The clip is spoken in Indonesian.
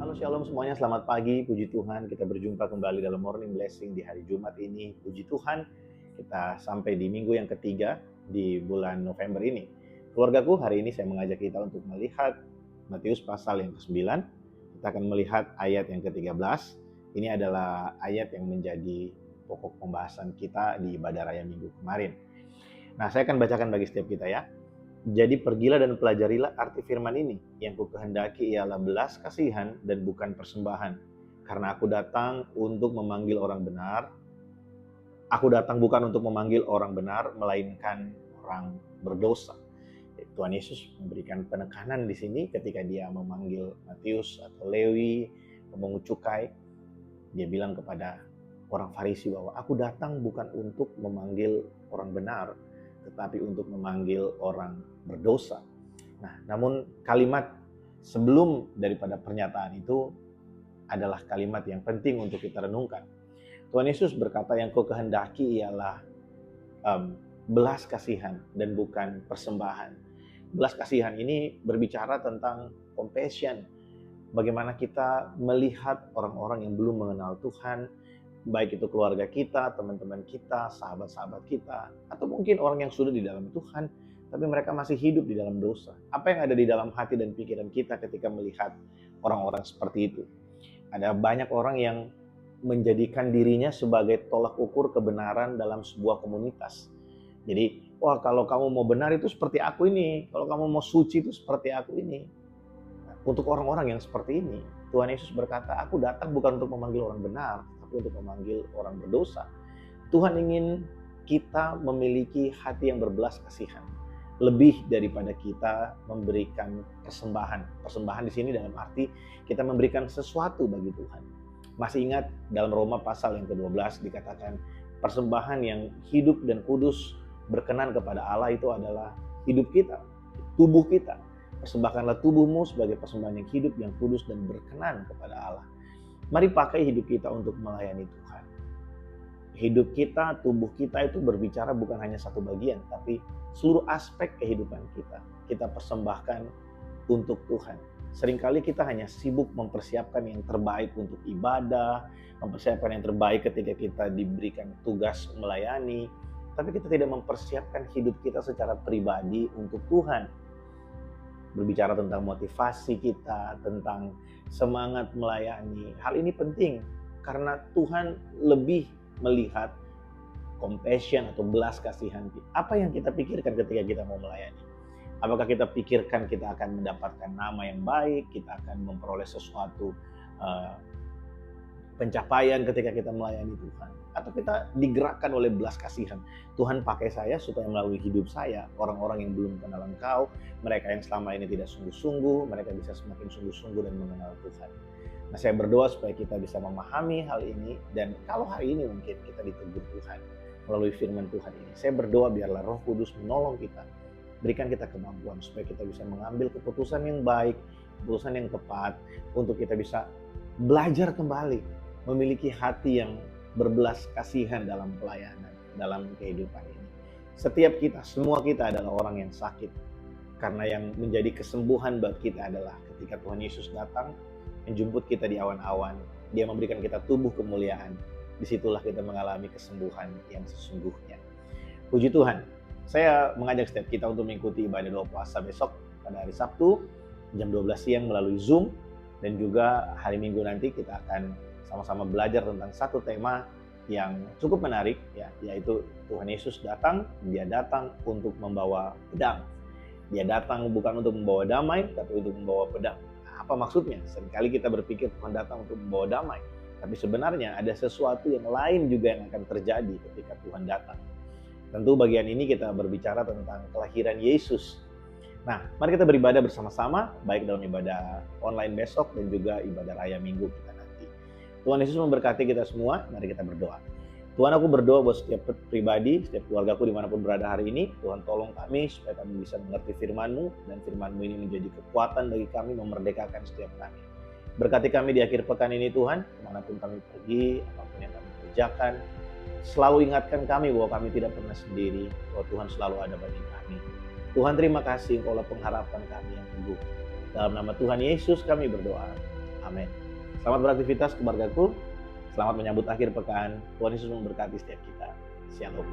Halo Shalom semuanya, selamat pagi, puji Tuhan. Kita berjumpa kembali dalam Morning Blessing di hari Jumat ini. Puji Tuhan, kita sampai di minggu yang ketiga di bulan November ini. Keluargaku, hari ini saya mengajak kita untuk melihat Matius pasal yang ke-9. Kita akan melihat ayat yang ke-13. Ini adalah ayat yang menjadi pokok pembahasan kita di ibadah raya minggu kemarin. Nah, saya akan bacakan bagi setiap kita ya. Jadi pergilah dan pelajarilah arti firman ini. Yang kukehendaki ialah belas kasihan dan bukan persembahan. Karena aku datang untuk memanggil orang benar. Aku datang bukan untuk memanggil orang benar, melainkan orang berdosa. Tuhan Yesus memberikan penekanan di sini ketika dia memanggil Matius atau Lewi, pemungut cukai. Dia bilang kepada orang Farisi bahwa aku datang bukan untuk memanggil orang benar, tetapi untuk memanggil orang berdosa. Nah, namun kalimat sebelum daripada pernyataan itu adalah kalimat yang penting untuk kita renungkan. Tuhan Yesus berkata yang kau kehendaki ialah belas kasihan dan bukan persembahan. Belas kasihan ini berbicara tentang compassion. Bagaimana kita melihat orang-orang yang belum mengenal Tuhan, baik itu keluarga kita, teman-teman kita, sahabat-sahabat kita, atau mungkin orang yang sudah di dalam Tuhan, tapi mereka masih hidup di dalam dosa. Apa yang ada di dalam hati dan pikiran kita ketika melihat orang-orang seperti itu? Ada banyak orang yang menjadikan dirinya sebagai tolak ukur kebenaran dalam sebuah komunitas. Jadi, wah kalau kamu mau benar itu seperti aku ini, kalau kamu mau suci itu seperti aku ini. Nah, untuk orang-orang yang seperti ini, Tuhan Yesus berkata, aku datang bukan untuk memanggil orang benar, tapi untuk memanggil orang berdosa. Tuhan ingin kita memiliki hati yang berbelas kasihan, lebih daripada kita memberikan persembahan. Persembahan di sini dalam arti kita memberikan sesuatu bagi Tuhan. Masih ingat dalam Roma pasal yang ke-12 dikatakan persembahan yang hidup dan kudus berkenan kepada Allah itu adalah hidup kita, tubuh kita. Persembahkanlah tubuhmu sebagai persembahan yang hidup, yang kudus dan berkenan kepada Allah. Mari pakai hidup kita untuk melayani Tuhan. Hidup kita, tubuh kita itu berbicara bukan hanya satu bagian, tapi seluruh aspek kehidupan kita. Kita persembahkan untuk Tuhan. Seringkali kita hanya sibuk mempersiapkan yang terbaik untuk ibadah, mempersiapkan yang terbaik ketika kita diberikan tugas melayani, tapi kita tidak mempersiapkan hidup kita secara pribadi untuk Tuhan. Berbicara tentang motivasi kita, tentang semangat melayani. Hal ini penting karena Tuhan lebih melihat compassion atau belas kasihan. Apa yang kita pikirkan ketika kita mau melayani? Apakah kita pikirkan kita akan mendapatkan nama yang baik, kita akan memperoleh sesuatu pencapaian ketika kita melayani Tuhan, atau kita digerakkan oleh belas kasihan? Tuhan pakai saya supaya melalui hidup saya orang-orang yang belum kenal Engkau, mereka yang selama ini tidak sungguh-sungguh, mereka bisa semakin sungguh-sungguh dan mengenal Tuhan. Nah, saya berdoa supaya kita bisa memahami hal ini, dan kalau hari ini mungkin kita ditegur Tuhan melalui firman Tuhan ini, saya berdoa biarlah Roh Kudus menolong kita, berikan kita kemampuan supaya kita bisa mengambil keputusan yang baik, keputusan yang tepat, untuk kita bisa belajar kembali memiliki hati yang berbelas kasihan dalam pelayanan, dalam kehidupan ini. Setiap kita, semua kita adalah orang yang sakit. Karena yang menjadi kesembuhan buat kita adalah ketika Tuhan Yesus datang, menjemput kita di awan-awan, dia memberikan kita tubuh kemuliaan. Disitulah kita mengalami kesembuhan yang sesungguhnya. Puji Tuhan, saya mengajak setiap kita untuk mengikuti ibadah doa puasa besok pada hari Sabtu, jam 12 siang melalui Zoom, dan juga hari Minggu nanti kita akan sama-sama belajar tentang satu tema yang cukup menarik, ya, yaitu Tuhan Yesus datang, dia datang untuk membawa pedang. Dia datang bukan untuk membawa damai, tapi untuk membawa pedang. Nah, apa maksudnya? Seringkali kita berpikir Tuhan datang untuk membawa damai, tapi sebenarnya ada sesuatu yang lain juga yang akan terjadi ketika Tuhan datang. Tentu bagian ini kita berbicara tentang kelahiran Yesus. Nah, mari kita beribadah bersama-sama, baik dalam ibadah online besok dan juga ibadah raya minggu kita nanti. Tuhan Yesus memberkati kita semua, mari kita berdoa. Tuhan, aku berdoa buat setiap pribadi, setiap keluargaku dimanapun berada hari ini. Tuhan, tolong kami supaya kami bisa mengerti firman-Mu, dan firman-Mu ini menjadi kekuatan bagi kami, memerdekakan setiap kami. Berkati kami di akhir pekan ini Tuhan, kemanapun kami pergi, apapun yang kami kerjakan. Selalu ingatkan kami bahwa kami tidak pernah sendiri, bahwa Tuhan selalu ada bagi kami. Tuhan, terima kasih, Engkaulah pengharapan kami yang teguh. Dalam nama Tuhan Yesus kami berdoa. Amin. Selamat beraktivitas keluargaku. Selamat menyambut akhir pekan. Tuhan Yesus memberkati setiap kita. Shalom.